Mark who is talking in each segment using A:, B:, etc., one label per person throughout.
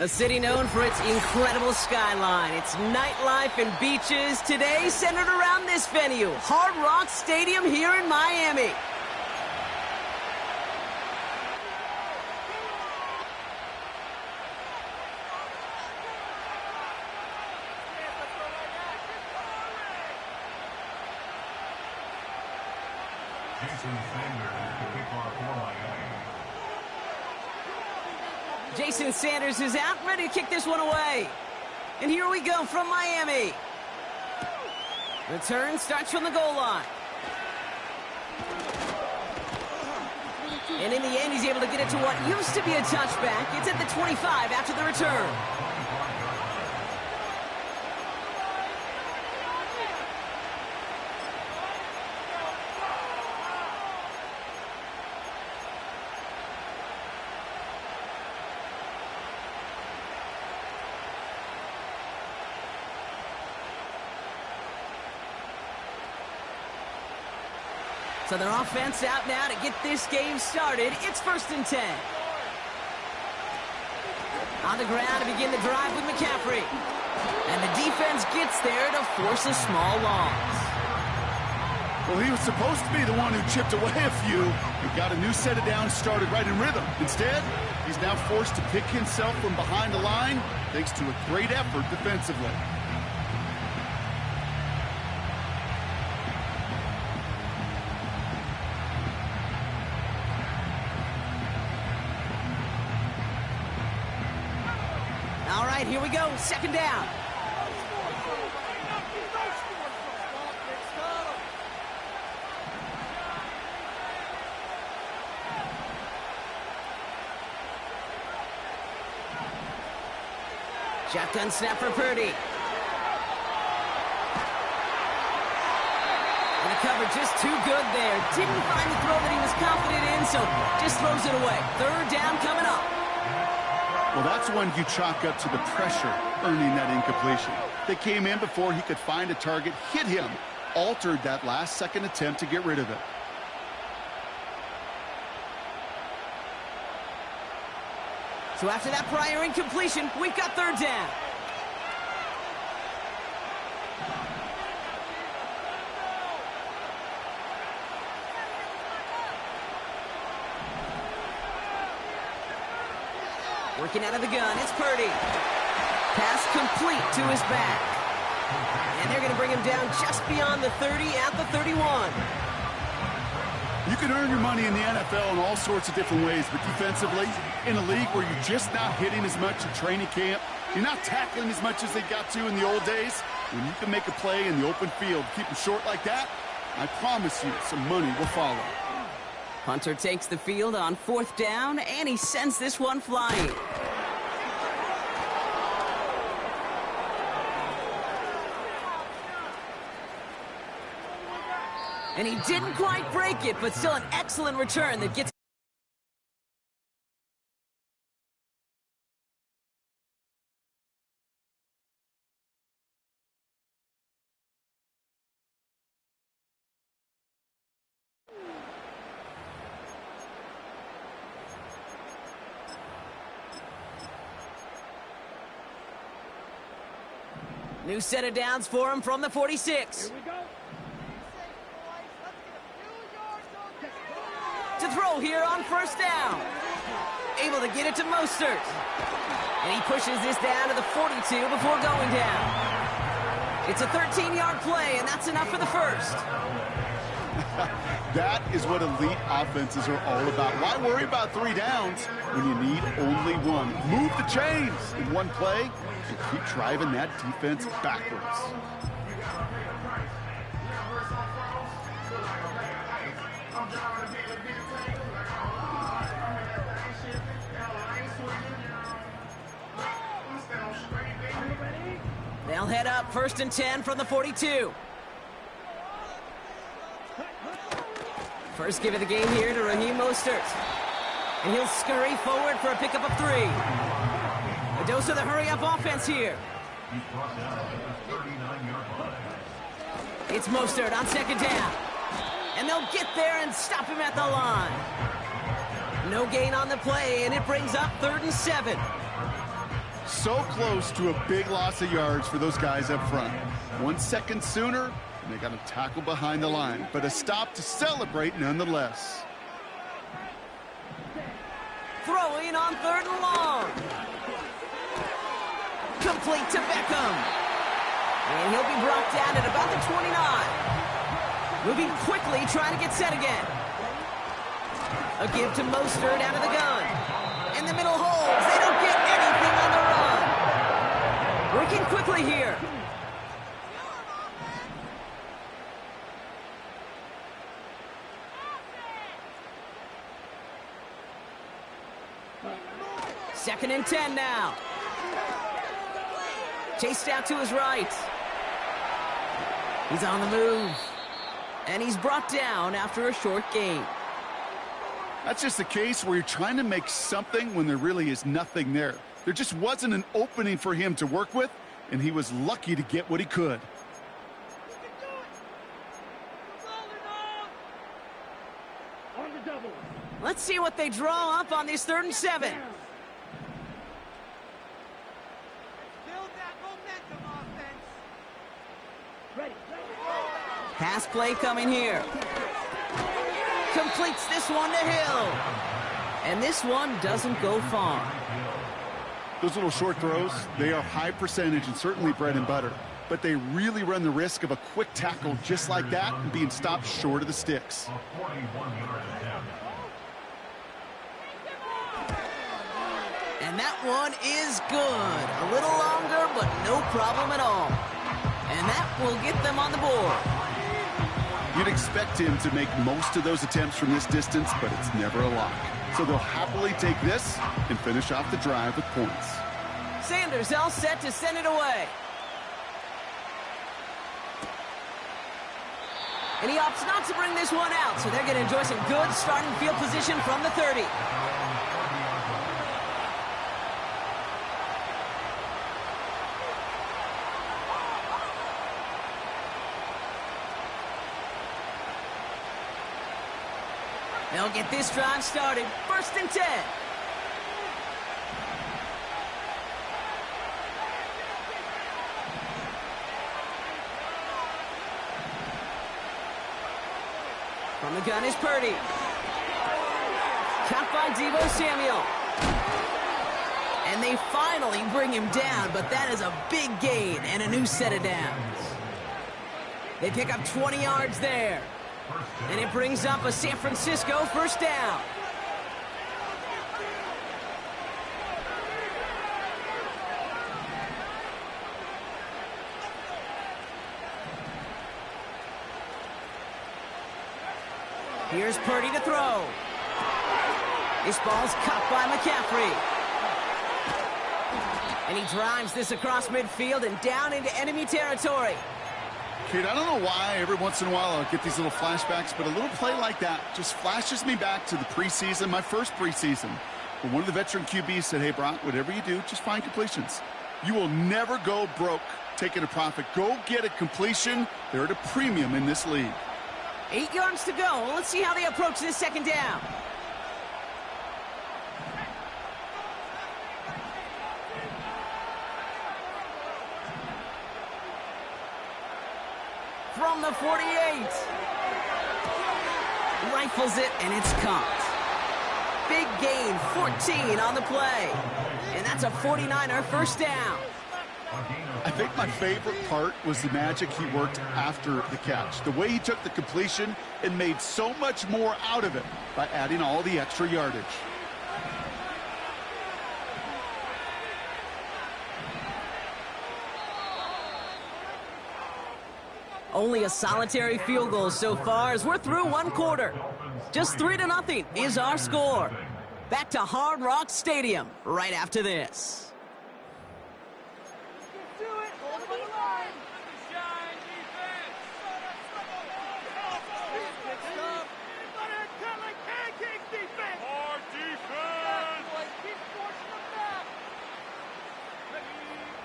A: A city known for its incredible skyline, its nightlife and beaches, today centered around this venue, Hard Rock Stadium here in Miami. Jason Sanders is out, ready to kick this one away. And here we go from Miami. Return starts from the goal line. And in the end, he's able to get it to what used to be a touchback. It's at the 25 after the return. So their offense out now to get this game started. It's 1st and 10. On the ground to begin the drive with McCaffrey. And the defense gets there to force a small loss.
B: Well, he was supposed to be the one who chipped away a few. He got a new set of downs started right in rhythm. Instead, he's now forced to pick himself from behind the line thanks to a great effort defensively.
A: Here we go, 2nd down. Shotgun snap for Purdy. And the cover just too good there. Didn't find the throw that he was confident in, so just throws it away. 3rd down coming up.
B: Well, that's when you chalk up to the pressure earning that incompletion. They came in before he could find a target, hit him, altered that last-second attempt to get rid of it.
A: So after that prior incompletion, we've got 3rd down. Working out of the gun, it's Purdy. Pass complete to his back. And they're going to bring him down just beyond the 30 at the 31.
B: You can earn your money in the NFL in all sorts of different ways, but defensively, in a league where you're just not hitting as much in training camp, you're not tackling as much as they got to in the old days, when you can make a play in the open field, keep them short like that, I promise you some money will follow.
A: Hunter takes the field on 4th down, and he sends this one flying. And he didn't quite break it, but still an excellent return that gets... New set of downs for him from the 46.
C: Here we go.
A: To throw here on 1st down. Able to get it to Mostert. And he pushes this down to the 42 before going down. It's a 13-yard play, and that's enough for the 1st.
B: That is what elite offenses are all about. Why worry about 3 downs when you need only one? Move the chains in one play and keep driving that defense backwards.
A: They'll head up 1st and 10 from the 42. First give of the game here to Raheem Mostert. And he'll scurry forward for a pickup of 3. A dose of the hurry-up offense here. It's Mostert on 2nd down. And they'll get there and stop him at the line. No gain on the play, and it brings up 3rd and 7.
B: So close to a big loss of yards for those guys up front. 1 second sooner, and they got a tackle behind the line, but a stop to celebrate nonetheless.
A: Throwing on 3rd and long. Complete to Beckham. And he'll be brought down at about the 29. Moving quickly, trying to get set again. A give to Mostert out of the gun. And the middle holds. They don't get anything on the run. Working quickly here. Second and 10 now. Chased out to his right. He's on the move. And he's brought down after a short gain.
B: That's just a case where you're trying to make something when there really is nothing there. There just wasn't an opening for him to work with, and he was lucky to get what he could.
A: Let's see what they draw up on this 3rd and 7. Pass play coming here. Completes this one to Hill. And this one doesn't go far.
B: Those little short throws, they are high percentage and certainly bread and butter. But they really run the risk of a quick tackle just like that and being stopped short of the sticks.
A: And that one is good. A little longer, but no problem at all. And that will get them on the board.
B: You'd expect him to make most of those attempts from this distance, but it's never a lock. So they'll happily take this and finish off the drive with points.
A: Sanders all set to send it away. And he opts not to bring this one out, so they're going to enjoy some good starting field position from the 30. They'll get this drive started. 1st and 10. From the gun is Purdy. Caught by Deebo Samuel. And they finally bring him down, but that is a big gain and a new set of downs. They pick up 20 yards there. And it brings up a San Francisco 1st down. Here's Purdy to throw. This ball's caught by McCaffrey. And he drives this across midfield and down into enemy territory.
B: Kid, I don't know why every once in a while I'll get these little flashbacks, but a little play like that just flashes me back to the preseason, my first preseason. Where one of the veteran QBs said, hey, Brock, whatever you do, just find completions. You will never go broke taking a profit. Go get a completion. They're at a premium in this league.
A: 8 yards to go. Let's see how they approach this 2nd down. From the 48. Rifles it, and it's caught. Big gain, 14 on the play. And that's a 49er 1st down.
B: I think my favorite part was the magic he worked after the catch. The way he took the completion and made so much more out of it by adding all the extra yardage.
A: Only a solitary field goal so far as we're through 1 quarter. Just 3-0 is our score. Back to Hard Rock Stadium right after this.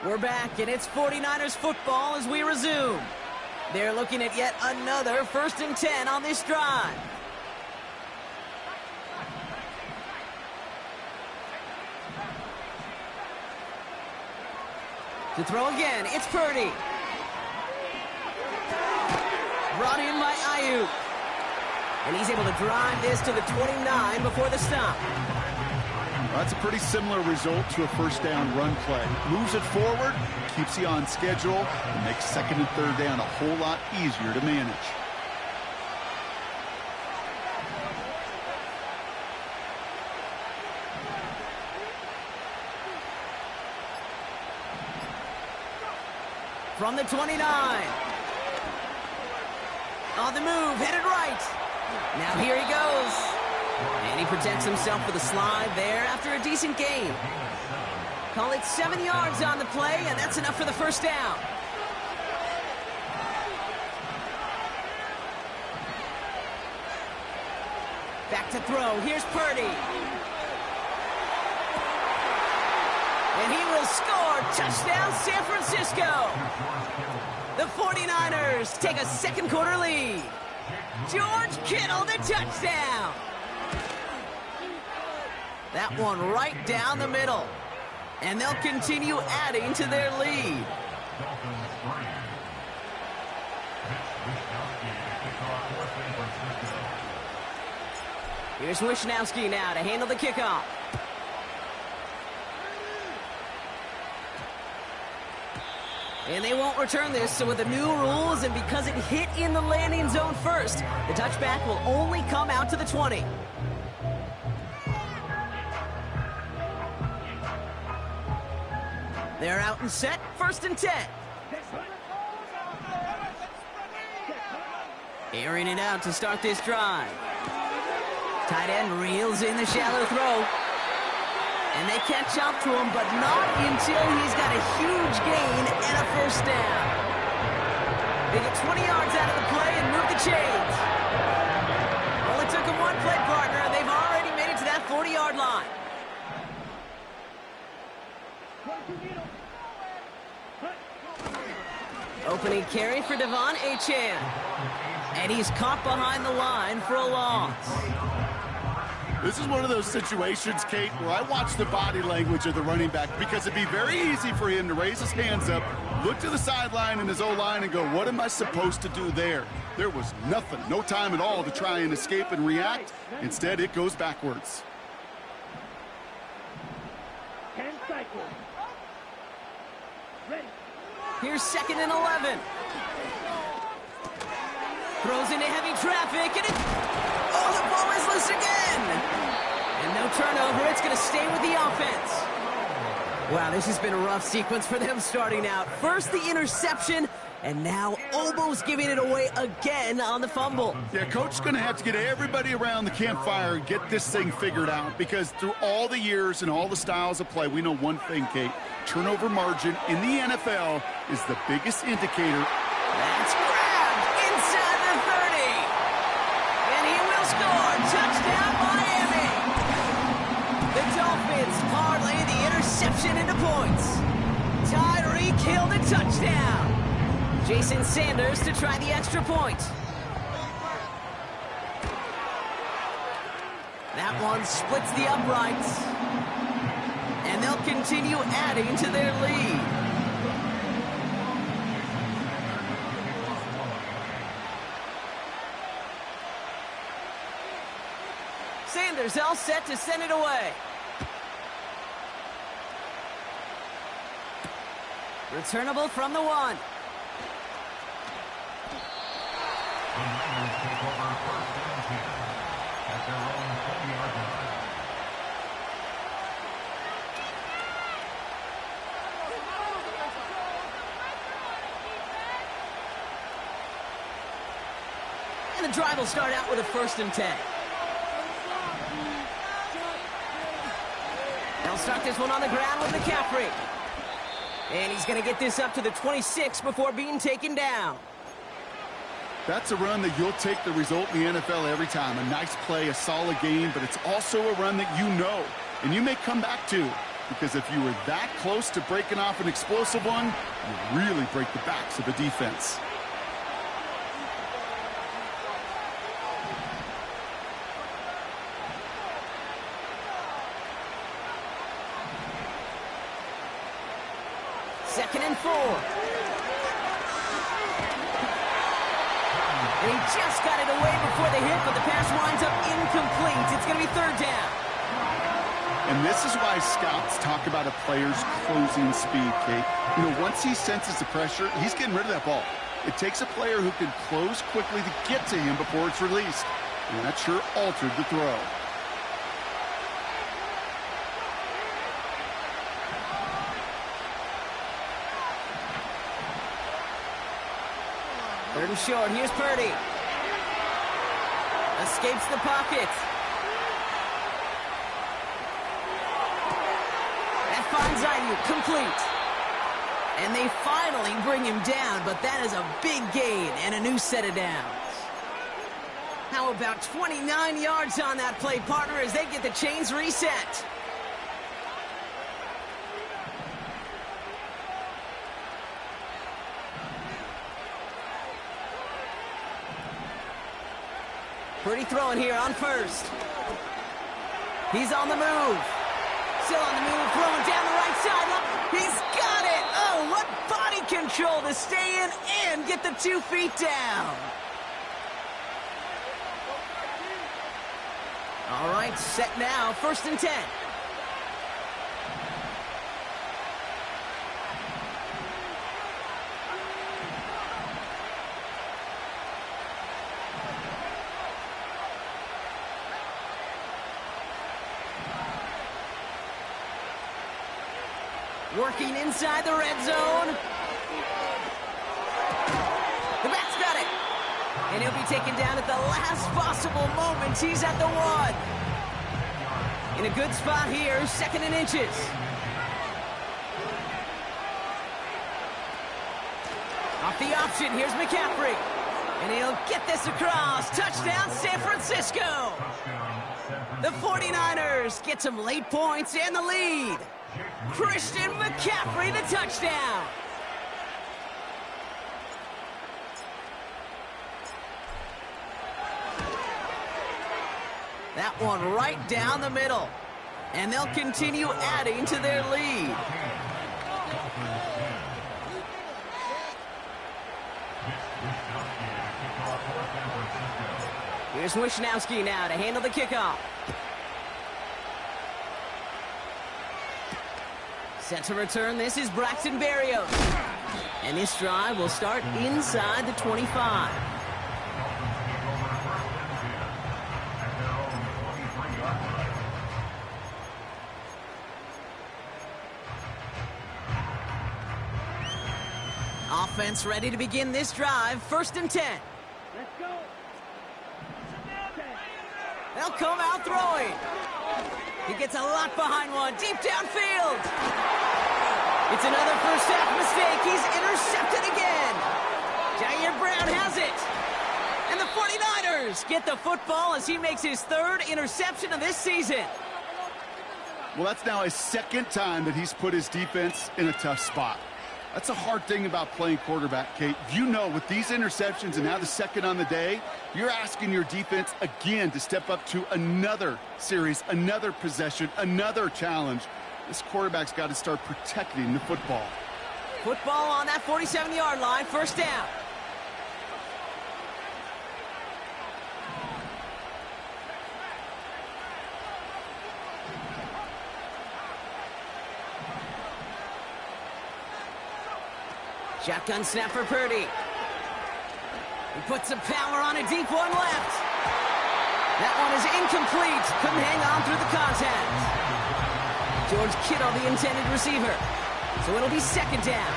A: We're back, and it's 49ers football as we resume. They're looking at yet another 1st and 10 on this drive. To throw again, it's Purdy. Brought in by Ayuk. And he's able to drive this to the 29 before the stop.
B: Well, that's a pretty similar result to a first down run play. Moves it forward, keeps you on schedule, and makes second and third down a whole lot easier to manage.
A: From the 29. On the move, headed right. Now here he goes. And he protects himself with a slide there after a decent gain. Call it 7 yards on the play, and that's enough for the first down. Back to throw. Here's Purdy. And he will score. Touchdown, San Francisco. The 49ers take a second quarter lead. George Kittle, the touchdown. That one right down the middle. And they'll continue adding to their lead. Here's Wishnowski now to handle the kickoff. And they won't return this, so with the new rules and because it hit in the landing zone first, the touchback will only come out to the 20. They're out and set, 1st and 10. Airing it out to start this drive. Tight end reels in the shallow throw. And they catch up to him, but not until he's got a huge gain and a first down. They get 20 yards out of the play and move the chains. Only took him one play, partner, and they've already made it to that 40-yard line. Opening carry for Devon Achane. And he's caught behind the line for a loss.
B: This is one of those situations, Kate, where I watch the body language of the running back because it'd be very easy for him to raise his hands up, look to the sideline and his O-line and go, what am I supposed to do there? There was nothing, no time at all to try and escape and react. Instead, it goes backwards.
C: 10 cycles. Ready.
A: Here's 2nd and 11. Throws into heavy traffic, and the ball is loose again. And no turnover, it's going to stay with the offense. Wow, this has been a rough sequence for them starting out. First the interception, and now almost giving it away again on the fumble.
B: Yeah, coach's going to have to get everybody around the campfire and get this thing figured out because through all the years and all the styles of play, we know one thing, Kate. Turnover margin in the NFL is the biggest indicator.
A: That's grabbed inside the 30. And he will score. Touchdown, Miami. The Dolphins parlay the interception into points. Tyreek Hill the touchdown. Jason Sanders to try the extra point. That one splits the uprights. And they'll continue adding to their lead. Sanders all set to send it away. Returnable from the 1. And the drive will start out with a 1st and 10. They'll start this one on the ground with McCaffrey. And he's going to get this up to the 26 before being taken down.
B: That's a run that you'll take the result in the NFL every time. A nice play, a solid game, but it's also a run that you know and you may come back to. Because if you were that close to breaking off an explosive one, you really break the backs of the defense.
A: 2nd and 4. And he just got it away before the hit, but the pass winds up incomplete. It's going to be 3rd down.
B: And this is why scouts talk about a player's closing speed, Kate. You know, once he senses the pressure, he's getting rid of that ball. It takes a player who can close quickly to get to him before it's released. And that sure altered the throw.
A: Third and short. Here's Purdy. Escapes the pocket. That finds Ayuk. Complete. And they finally bring him down, but that is a big gain and a new set of downs. How about 29 yards on that play, partner, as they get the chains reset? Purdy throwing here on 1st. He's on the move. Still on the move, throwing down the right side. He's got it! Oh, what body control to stay in and get the 2 feet down. All right, set now, 1st and 10. Working inside the red zone. The back's got it. And he'll be taken down at the last possible moment. He's at the 1. In a good spot here, 2nd and inches. Off the option, here's McCaffrey. And he'll get this across. Touchdown, San Francisco. The 49ers get some late points and the lead. Christian McCaffrey, the touchdown. That one right down the middle. And they'll continue adding to their lead. Here's Wishnowski now to handle the kickoff. Set to return, this is Braxton Berrios. And this drive will start inside the 25. Offense ready to begin this drive, 1st and 10.
C: Let's go.
A: They'll come out throwing. He gets a lot behind one, deep downfield. It's another first half mistake. He's intercepted again. Jair Brown has it. And the 49ers get the football as he makes his 3rd interception of this season.
B: Well, that's now his 2nd time that he's put his defense in a tough spot. That's a hard thing about playing quarterback, Kate. You know, with these interceptions and now the 2nd on the day, you're asking your defense again to step up to another series, another possession, another challenge. This quarterback's got to start protecting the football.
A: Football on that 47-yard line, 1st down. Shotgun snap for Purdy. He puts some power on a deep one left. That one is incomplete. Couldn't hang on through the contact. George Kittle, the intended receiver. So it'll be 2nd down.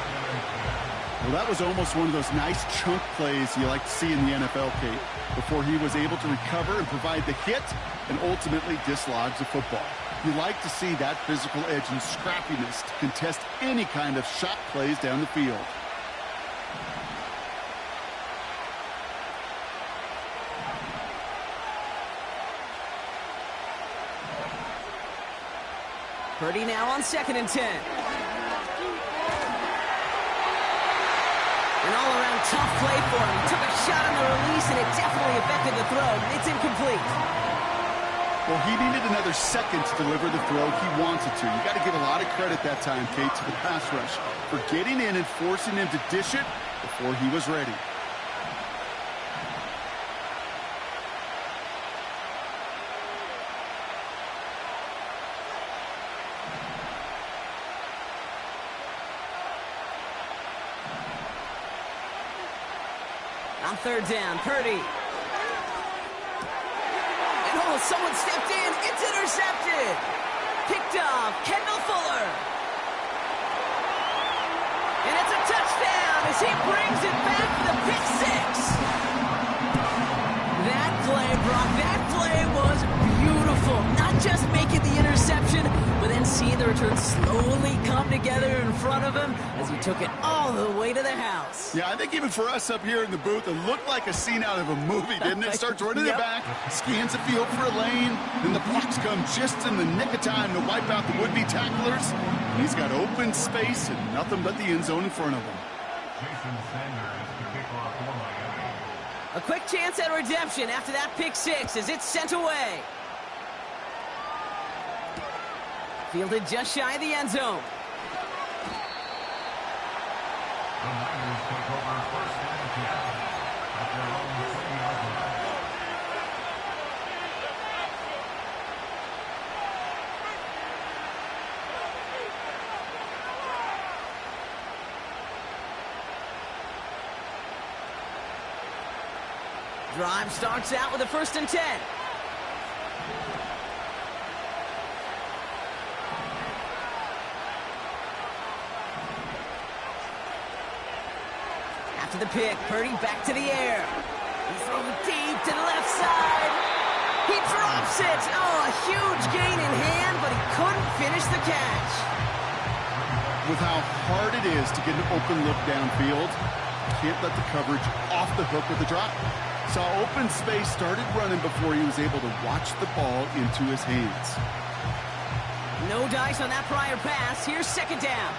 B: Well, that was almost one of those nice chunk plays you like to see in the NFL, Kate, before he was able to recover and provide the hit and ultimately dislodge the football. You like to see that physical edge and scrappiness to contest any kind of shot plays down the field.
A: Purdy now on 2nd and 10. An all-around tough play for him. He took a shot on the release, and it definitely affected the throw. It's incomplete.
B: Well, he needed another second to deliver the throw he wanted to. You got to give a lot of credit that time, Kate, to the pass rush for getting in and forcing him to dish it before he was ready.
A: On third down, Purdy. And oh, someone stepped in. It's intercepted. Picked off, Kendall Fuller. And it's a touchdown as he brings it back for the pick six. That play, Brock, that play was beautiful. Not just making the interception, but then seeing the return slowly come together in front of him as he took it all the way to the house.
B: Yeah, I think even for us up here in the booth, it looked like a scene out of a movie, didn't it? Starts running it back, scans the field for a lane, then the blocks come just in the nick of time to wipe out the would-be tacklers. And he's got open space and nothing but the end zone in front of him.
A: A quick chance at redemption after that pick six as it's sent away. Fielded just shy of the end zone.
D: The Niners take over first and 10 at their own 20-yard line.
A: Drive starts out with a 1st and 10. After the pick, Purdy back to the air. He's throwing deep to the left side. He drops it. Oh, a huge gain in hand, but he couldn't finish the catch.
B: With how hard it is to get an open look downfield, can't let the coverage off the hook with the drop. Saw open space, started running before he was able to watch the ball into his hands.
A: No dice on that prior pass. Here's 2nd down.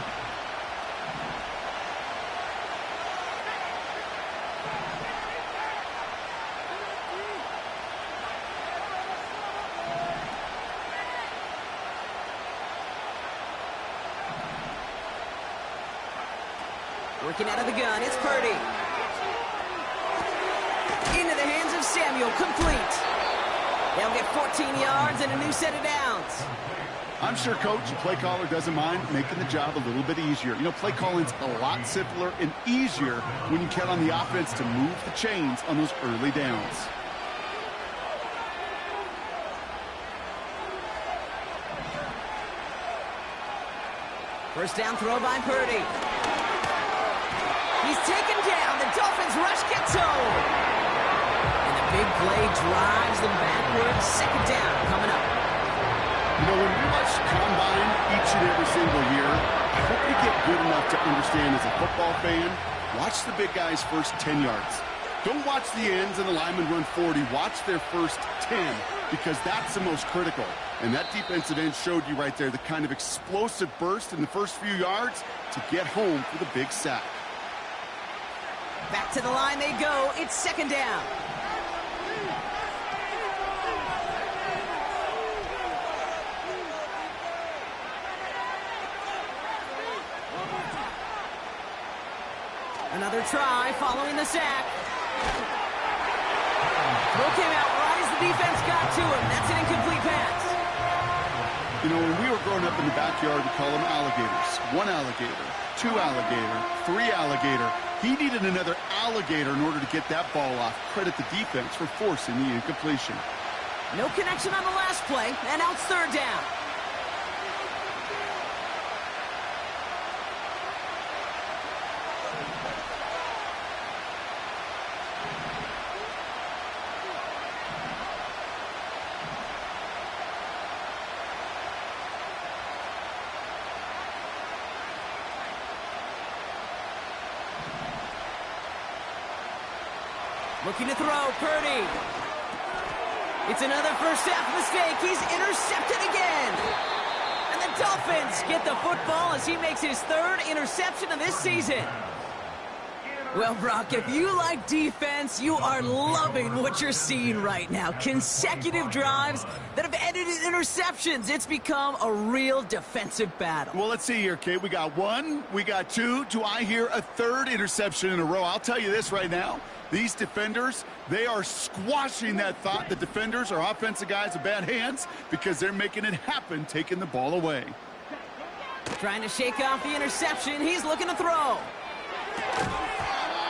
A: Working out of the gun, it's Purdy. Into the hands of Samuel, complete. They'll get 14 yards and a new set of downs.
B: I'm sure coach and play caller doesn't mind making the job a little bit easier. You know, play calling's a lot simpler and easier when you count on the offense to move the chains on those early downs.
A: First down throw by Purdy. He's taken down. The Dolphins rush gets home. And the big play drives them backwards. 2nd down coming up.
B: You know, when we watch Combine each and every single year, I hope you get good enough to understand as a football fan, watch the big guys' first 10 yards. Don't watch the ends and the linemen run 40. Watch their first 10 because that's the most critical. And that defensive end showed you right there the kind of explosive burst in the first few yards to get home for the big sack.
A: Back to the line they go. It's 2nd down. Another try following the sack. Throw came out right as the defense got to him. That's an incomplete pass.
B: You know, when we were growing up in the backyard, we call them alligators. 1 alligator, 2 alligator, 3 alligator. He needed another alligator in order to get that ball off. Credit the defense for forcing the incompletion.
A: No connection on the last play, and now it's 3rd down. Looking to throw, Purdy. It's another first half mistake. He's intercepted again. And the Dolphins get the football as he makes his 3rd interception of this season. Well, Brock, if you like defense, you are loving what you're seeing right now. Consecutive drives that have ended in interceptions. It's become a real defensive battle.
B: Well, let's see here, Kate. We got one, we got two. Do I hear a third interception in a row? I'll tell you this right now. These defenders, they are squashing that thought. The defenders are offensive guys with bad hands because they're making it happen, taking the ball away.
A: Trying to shake off the interception. He's looking to throw.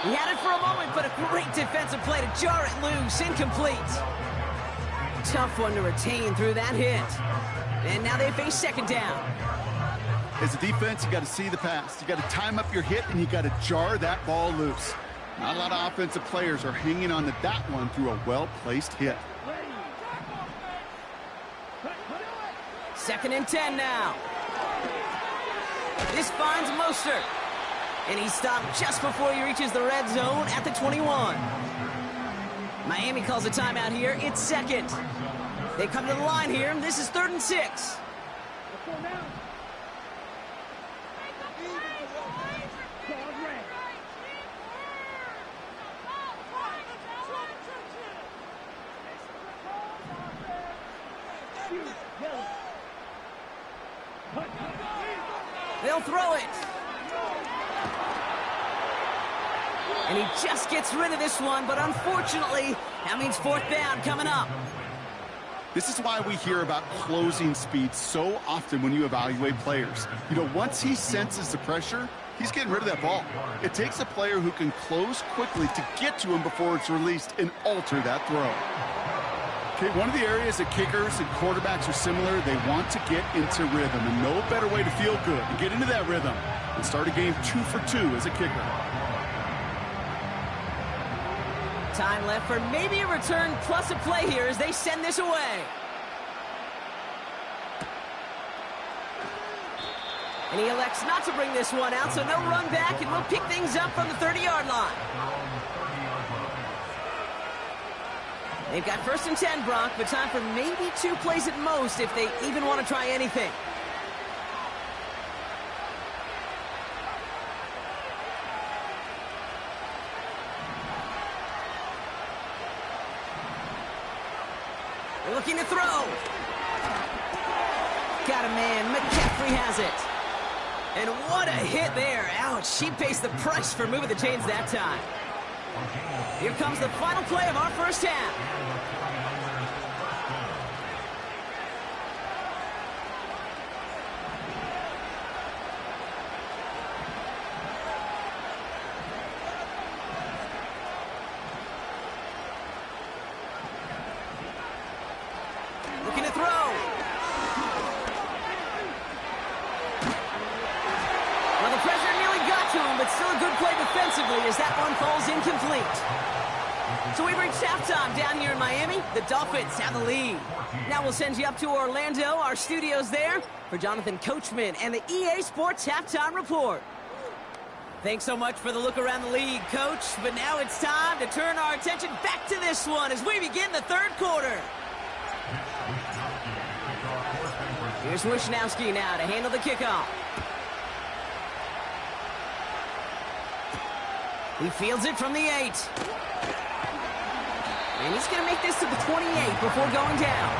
A: He had it for a moment, but a great defensive play to jar it loose. Incomplete. Tough one to retain through that hit. And now they face second down.
B: As a defense, you got to see the pass. You got to time up your hit, and you got to jar that ball loose. Not a lot of offensive players are hanging on to that one through a well-placed hit.
A: 2nd and 10 now. This finds Mostert. And he's stopped just before he reaches the red zone at the 21. Miami calls a timeout here. It's second. They come to the line here. This is 3rd and 6. They'll throw it. And he just gets rid of this one, but unfortunately, that means 4th down coming up.
B: This is why we hear about closing speed so often when you evaluate players. You know, once he senses the pressure, he's getting rid of that ball. It takes a player who can close quickly to get to him before it's released and alter that throw. Okay, one of the areas that kickers and quarterbacks are similar, they want to get into rhythm, and no better way to feel good and get into that rhythm and start a game 2 for 2 as a kicker.
A: Time left for maybe a return plus a play here as they send this away. And he elects not to bring this one out, so no run back, and we'll pick things up from the 30-yard line. They've got 1st and 10, Brock, but time for maybe 2 plays at most if they even want to try anything. Looking to throw. Got a man. McCaffrey has it. And what a hit there. Ouch. She pays the price for moving the chains that time. Here comes the final play of our first half. Looking to throw. Well, the pressure nearly got to him, but still a good play defensively as that one falls incomplete. So we've reached halftime down here in Miami. The Dolphins have the lead. Now we'll send you up to Orlando, our studios there, for Jonathan Coachman and the EA Sports Halftime Report. Thanks so much for the look around the league, Coach. But now it's time to turn our attention back to this one as we begin the third quarter. Here's Wishnowski now to handle the kickoff. He fields it from the 8. And he's going to make this to the 28 before going down.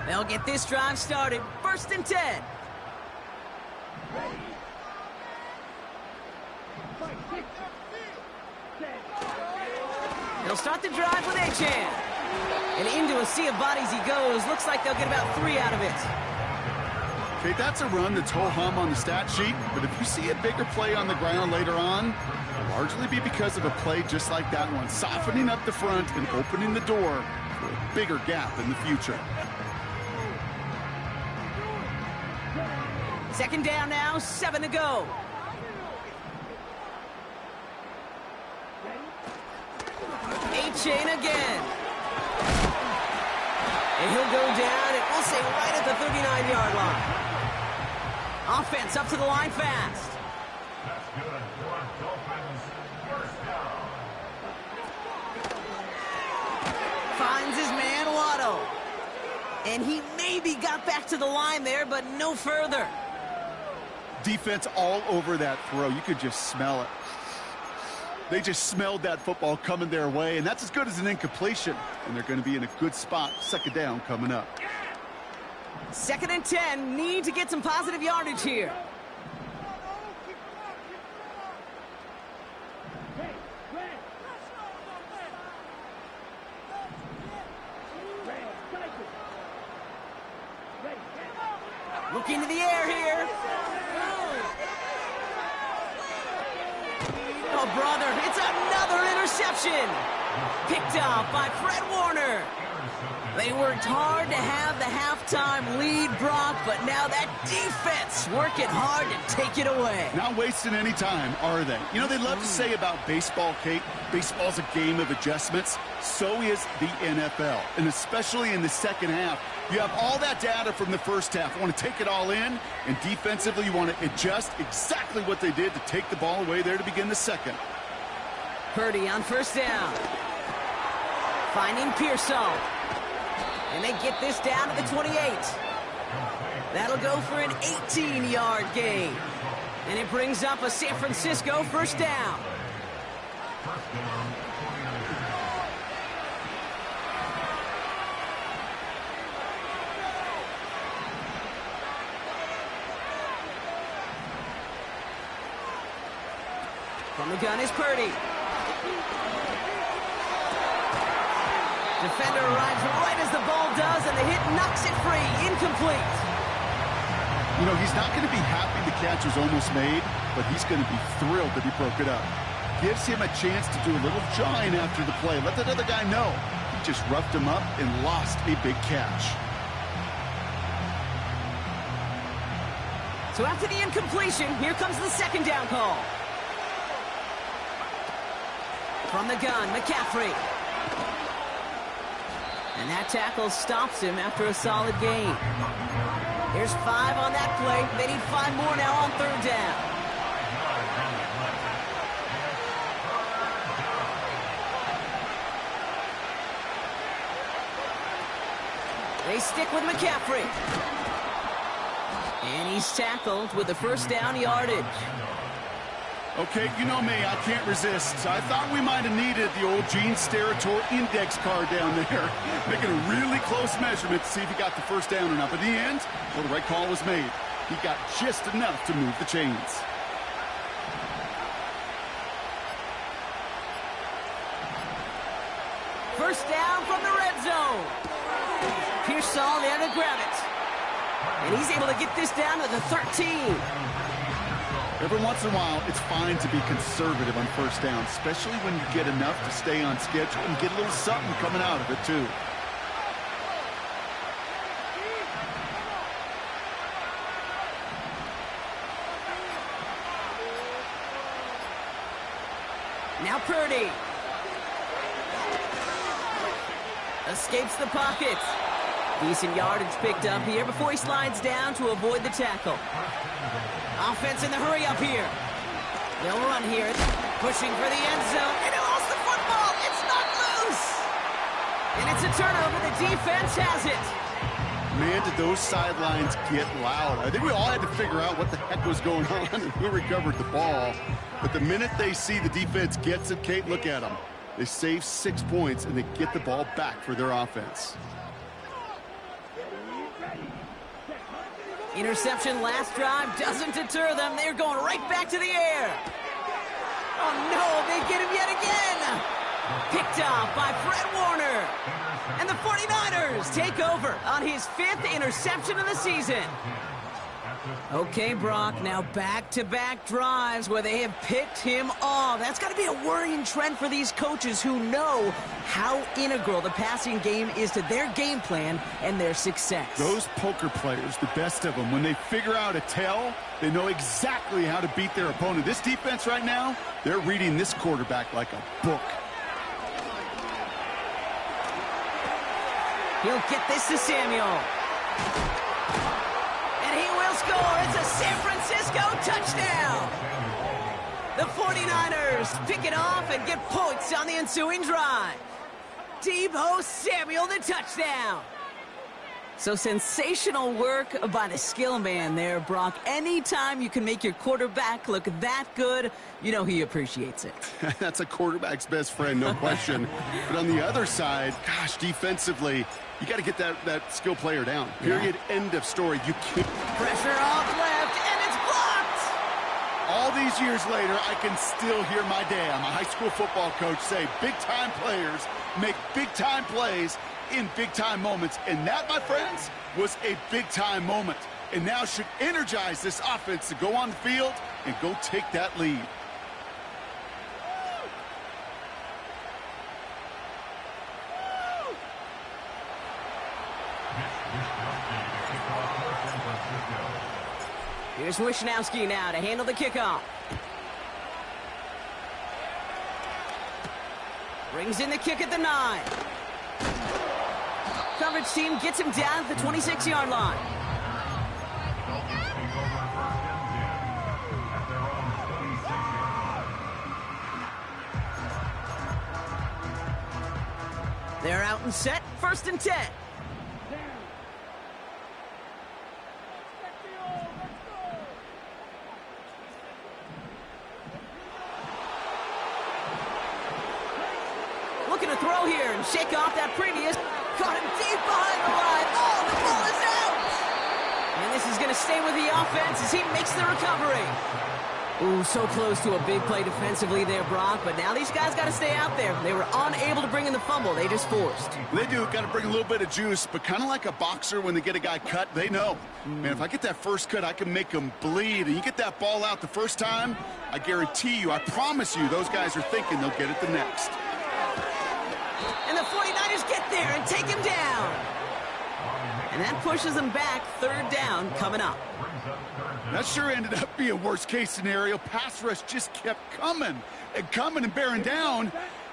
A: They'll get this drive started. 1st and 10. They'll start the drive with Achane. And into a sea of bodies he goes. Looks like they'll get about 3 out of it.
B: Okay, that's a run that's ho-hum on the stat sheet, but if you see a bigger play on the ground later on, it'll largely be because of a play just like that one, softening up the front and opening the door for a bigger gap in the future.
A: 2nd down now, 7 to go. Achane again. And he'll go down, and we'll say right at the 39-yard line. Offense up to the line fast.
D: That's good for Dolphins. 1st down.
A: finds his man Waddle. And he maybe got back to the line there, but no further.
B: Defense all over that throw. You could just smell it. They just smelled that football coming their way, and that's as good as an incompletion. And they're going to be in a good spot. Second down coming up.
A: 2nd and 10. Need to get some positive yardage here. Looking to the air here. Oh, brother, it's another interception. Picked off by Fred Warner. They worked hard to have the halftime lead, Brock, but now that defense working hard to take it away.
B: Not wasting any time, are they? You know, they love to say about baseball, Kate, baseball's a game of adjustments. So is the NFL, and especially in the second half. You have all that data from the first half. You want to take it all in, and defensively you want to adjust exactly what they did to take the ball away there to begin the second.
A: Purdy on 1st down. Finding Pearsall. And they get this down to the 28. That'll go for an 18-yard gain. And it brings up a San Francisco 1st down. From the gun is Purdy. Defender arrives right as the ball does, and the hit knocks it free. Incomplete.
B: You know, he's not going to be happy the catch was almost made, but he's going to be thrilled that he broke it up. Gives him a chance to do a little jawing after the play. Let that other guy know. He just roughed him up and lost a big catch.
A: So after the incompletion, here comes the 2nd down call. From the gun, McCaffrey. And that tackle stops him after a solid gain. Here's 5 on that play. They need 5 more now on 3rd down. They stick with McCaffrey. And he's tackled with the 1st down yardage.
B: Okay, you know me, I can't resist. I thought we might have needed the old Gene Steratore index card down there, making a really close measurement to see if he got the 1st down or not. But in the end, well, the right call was made. He got just enough to move the chains.
A: First down from the red zone. Pearsall there to grab it. And he's able to get this down to the 13.
B: Every once in a while, it's fine to be conservative on 1st down, especially when you get enough to stay on schedule and get a little something coming out of it, too.
A: Now Purdy. Escapes the pocket. Decent yardage picked up here before he slides down to avoid the tackle. Offense in the hurry up here. They'll run here. Pushing for the end zone. And he lost the football. It's not loose. And it's a turnover. The defense has it.
B: Man, did those sidelines get loud. I think we all had to figure out what the heck was going on and who recovered the ball. But the minute they see the defense gets it, Kate, look at them. They save 6 points, and they get the ball back for their offense.
A: Interception last drive doesn't deter them. They're going right back to the air. Oh, no, they get him yet again. Picked off by Fred Warner. And the 49ers take over on his 5th interception of the season. Okay, Brock, now back-to-back drives where they have picked him off. That's got to be a worrying trend for these coaches who know how integral the passing game is to their game plan and their success.
B: Those poker players, the best of them, when they figure out a tell, they know exactly how to beat their opponent. This defense right now, they're reading this quarterback like a book.
A: He'll get this to Samuel. And he will score. It's a San Francisco touchdown. The 49ers pick it off and get points on the ensuing drive. Deebo Samuel the touchdown. So sensational work by the skill man there, Brock. Anytime you can make your quarterback look that good, you know he appreciates it.
B: That's a quarterback's best friend, no question. But on the other side, gosh, defensively, you got to get that skill player down. Period. End of story. You can't.
A: Pressure off left, and it's blocked.
B: All these years later, I can still hear my dad, my high school football coach, say big-time players make big-time plays in big-time moments. And that, my friends, was a big-time moment. And now should energize this offense to go on the field and go take that lead.
A: Here's Wishnowski now to handle the kickoff. Brings in the kick at the 9. Coverage team gets him down at the 26-yard line. They're out and set, 1st and 10. Looking to throw here and shake off that previous. Caught him deep behind the line. Oh, the ball is out! And this is going to stay with the offense as he makes the recovery. Ooh, so close to a big play defensively there, Brock. But now these guys got to stay out there. They were unable to bring in the fumble. They just forced.
B: They do. Got to bring a little bit of juice. But kind of like a boxer when they get a guy cut, they know. Man, if I get that first cut, I can make them bleed. And you get that ball out the first time, I guarantee you, I promise you, those guys are thinking they'll get it the next.
A: And the 49ers get there and take him down. And that pushes them back. 3rd down coming up.
B: That sure ended up being worst-case scenario. Pass rush just kept coming and bearing down.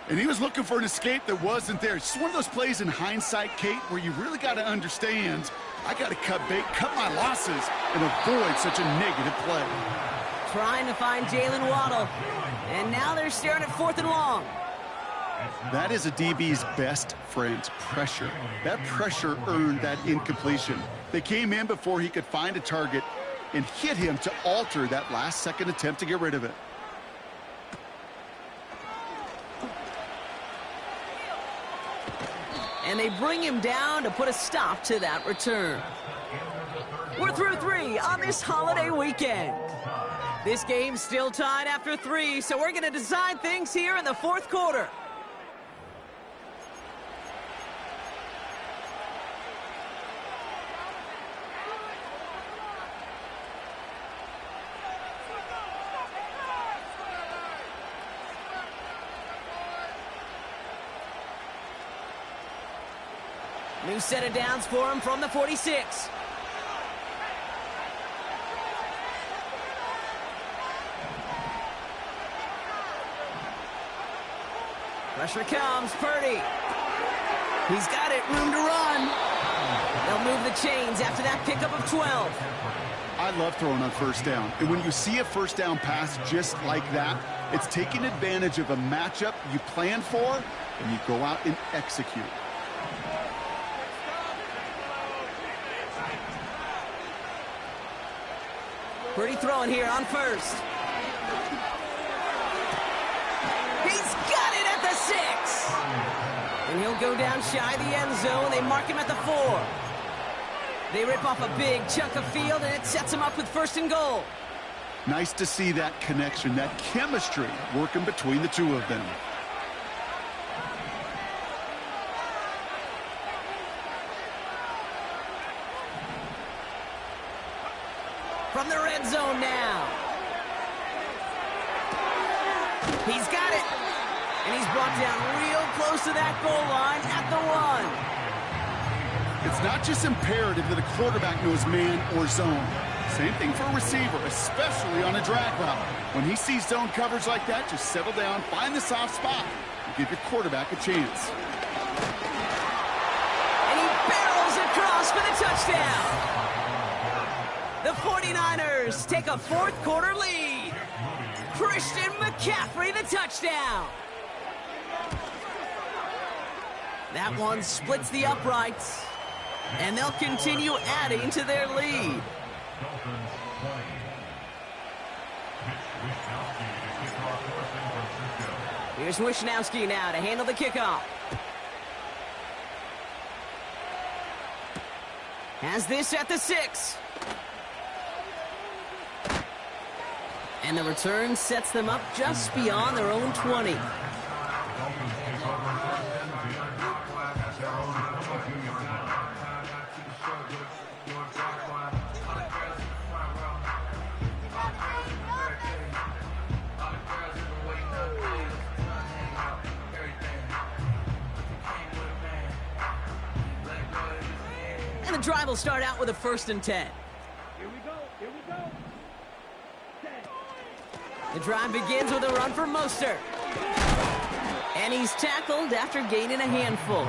B: And he was looking for an escape that wasn't there. It's just one of those plays in hindsight, Kate, where you really got to understand, I got to cut bait, cut my losses, and avoid such a negative play.
A: Trying to find Jalen Waddle. And now they're staring at 4th and long.
B: That is a DB's best friend, pressure. That pressure earned that incompletion. They came in before he could find a target and hit him to alter that last-second attempt to get rid of it.
A: And they bring him down to put a stop to that return. We're through 3 on this holiday weekend. This game's still tied after 3, so we're going to decide things here in the 4th quarter. New set of downs for him from the 46. Pressure comes, Purdy. He's got it, room to run. They'll move the chains after that pickup of 12.
B: I love throwing on 1st down. And when you see a 1st down pass just like that, it's taking advantage of a matchup you plan for, and you go out and execute.
A: Purdy throwing here on 1st. He's got it at the 6. And he'll go down shy of the end zone. They mark him at the 4. They rip off a big chunk of field, and it sets him up with 1st and goal.
B: Nice to see that connection, that chemistry working between the two of them.
A: From the red zone now. He's got it. And he's brought down real close to that goal line at the 1.
B: It's not just imperative that a quarterback knows man or zone. Same thing for a receiver, especially on a drag route. When he sees zone coverage like that, just settle down, find the soft spot, and give your quarterback a chance.
A: And he barrels across for the touchdown. The 49ers take a 4th quarter lead. Christian McCaffrey, the touchdown. That one splits the uprights. And they'll continue adding to their lead.
D: Dolphins 20. Mitch Wishnowsky to kick off for San Francisco.
A: Here's Wishnowsky now to handle the kickoff. Has this at the 6. And the return sets them up just beyond their own 20. And the drive will start out with a 1st and 10.
C: Here we go. Here we go.
A: The drive begins with a run for Mostert. And he's tackled after gaining a handful.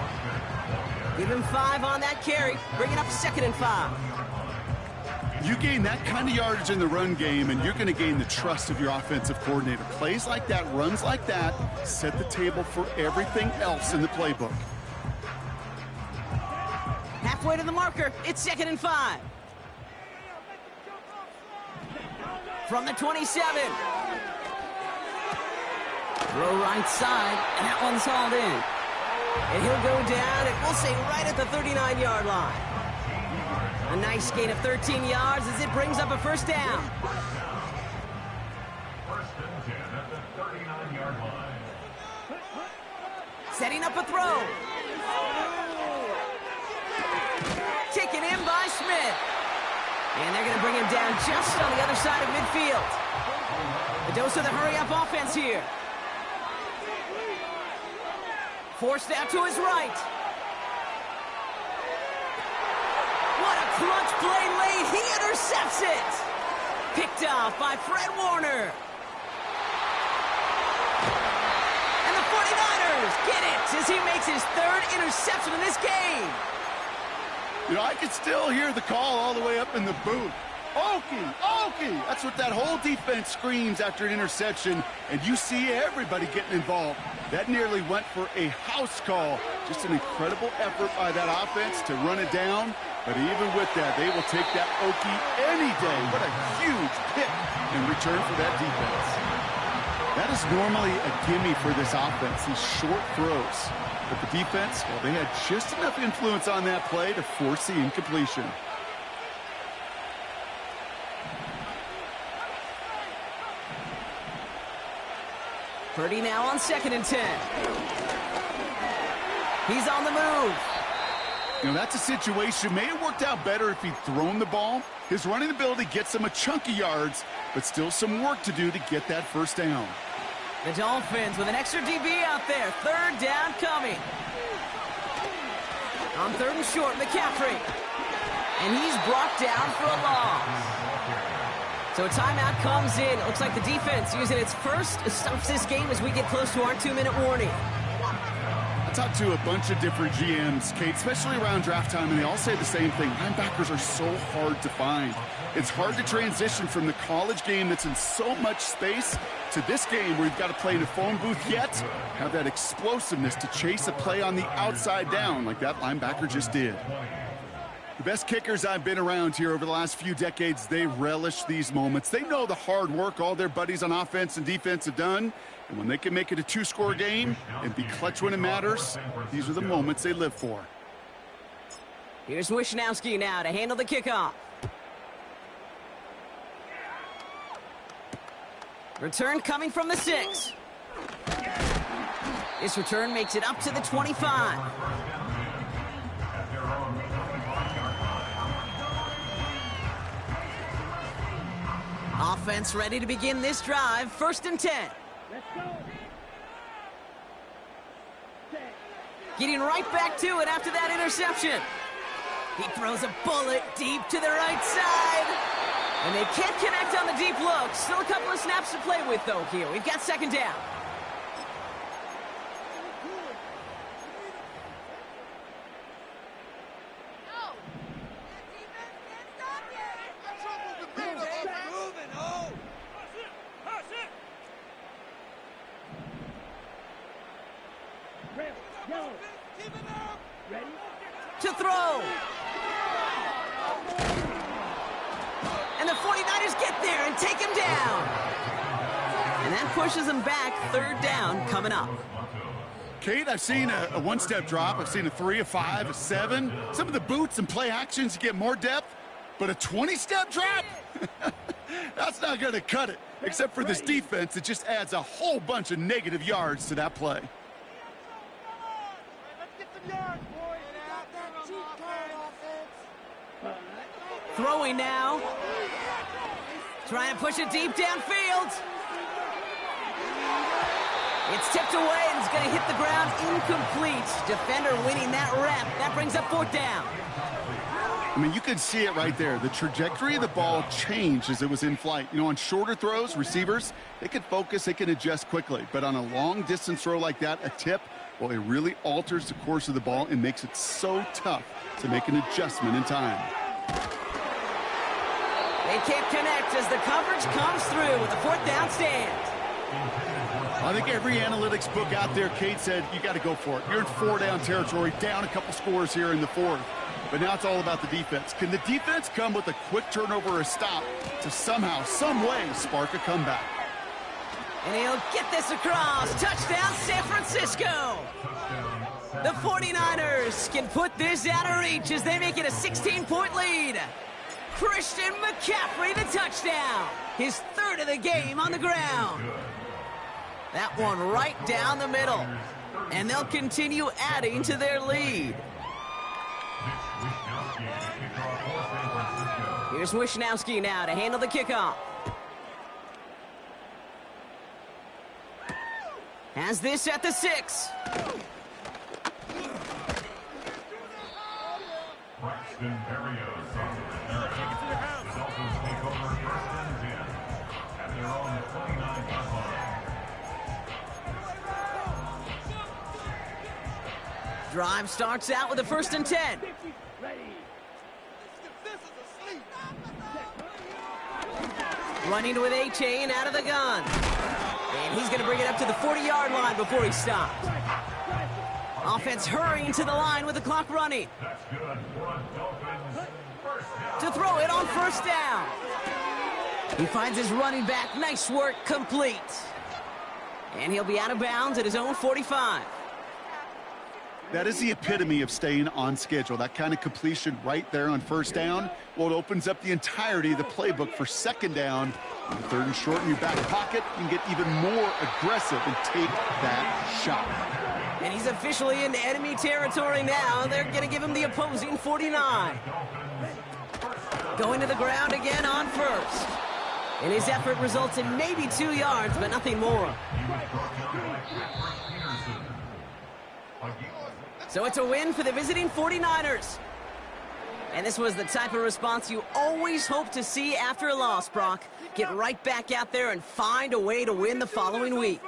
A: Give him 5 on that carry, bringing up 2nd and 5.
B: You gain that kind of yardage in the run game, and you're going to gain the trust of your offensive coordinator. Plays like that, runs like that, set the table for everything else in the playbook.
A: Halfway to the marker, it's 2nd and 5. From the 27. Throw right side, and that one's hauled in. And he'll go down, and we'll say right at the 39-yard line. A nice gain of 13 yards as it brings up a 1st down.
D: 1st and 10 at the 39-yard line.
A: Setting up a throw. Taken in by Smith. And they're going to bring him down just on the other side of midfield. The dose of the hurry-up offense here. Forced out to his right. What a clutch play late. He intercepts it. Picked off by Fred Warner. And the 49ers get it as he makes his 3rd interception in this game.
B: You know, I can still hear the call all the way up in the booth. Okie, Okie! That's what that whole defense screams after an interception, and you see everybody getting involved. That nearly went for a house call. Just an incredible effort by that offense to run it down, but even with that, they will take that Okie any day. What a huge pick in return for that defense. That is normally a gimme for this offense, these short throws. But the defense, well, they had just enough influence on that play to force the incompletion.
A: Purdy now on 2nd and 10. He's on the move.
B: You know, that's a situation. May have worked out better if he'd thrown the ball. His running ability gets him a chunk of yards, but still some work to do to get that 1st down.
A: The Dolphins with an extra DB out there. 3rd down coming. On 3rd and short, McCaffrey. And he's brought down for a loss. So a timeout comes in. It looks like the defense using its first stops this game as we get close to our 2-minute warning.
B: I talked to a bunch of different GMs, Kate, especially around draft time, and they all say the same thing. Linebackers are so hard to find. It's hard to transition from the college game that's in so much space to this game where you've got to play in a phone booth yet have that explosiveness to chase a play on the outside down like that linebacker just did. The best kickers I've been around here over the last few decades, they relish these moments. They know the hard work all their buddies on offense and defense have done. And when they can make it a 2-score game and be clutch when it matters, these are the moments they live for.
A: Here's Wishnowsky now to handle the kickoff. Return coming from the 6. This return makes it up to the 25. Offense ready to begin this drive. 1st and 10.
C: Let's go.
A: Getting right back to it after that interception. He throws a bullet deep to the right side. And they can't connect on the deep look. Still a couple of snaps to play with, though, here. We've got 2nd down.
C: Yellow.
A: and take him down. And that pushes him back. Third down coming up.
B: Kate, I've seen a one-step drop. I've seen a 3, a 5, a 7. Some of the boots and play actions, you get more depth. But a 20-step drop? That's not going to cut it. Except for this defense, it just adds a whole bunch of negative yards to that play.
A: Throwing now. Trying to push it deep downfield. It's tipped away and it's going to hit the ground incomplete. Defender winning that rep. That brings up fourth down.
B: I mean, you can see it right there. The trajectory of the ball changed as it was in flight. You know, on shorter throws, receivers, they can focus, they can adjust quickly. But on a long-distance throw like that, a tip, well, it really alters the course of the ball and makes it so tough to make an adjustment in time.
A: They can't connect as the coverage comes through with a fourth down stand.
B: I think every analytics book out there, Kate, said you got to go for it. You're in 4-down territory, down a couple scores here in the fourth. But now it's all about the defense. Can the defense come with a quick turnover or a stop to somehow, some way, spark a comeback?
A: And he'll get this across. Touchdown, San Francisco. The 49ers can put this out of reach as they make it a 16-point lead. Christian McCaffrey, the touchdown. His third of the game on the ground. That one right down the middle. And they'll continue adding to their lead. Here's Wishnowski now to handle the kickoff. Has this at the 6.
D: Braxton Berrios on the return. The Dolphins take over first and 10 at their own 29-yard line.
A: Drive starts out with a 1st and 10. Running with A-Chain out of the gun. And he's going to bring it up to the 40-yard line before he stops. Offense hurrying to the line with the clock running. To throw it on first down. He finds his running back. Nice work, complete. And he'll be out of bounds at his own 45.
B: That is the epitome of staying on schedule. That kind of completion right there on first down. Well, it opens up the entirety of the playbook for second down. On 3rd and short in your back pocket, you can get even more aggressive and take that shot.
A: And he's officially in enemy territory now. They're going to give him the opposing 49. Going to the ground again on first. And his effort results in maybe 2 yards, but nothing more. So it's a win for the visiting 49ers. And this was the type of response you always hope to see after a loss, Brock. Get right back out there and find a way to win the following week.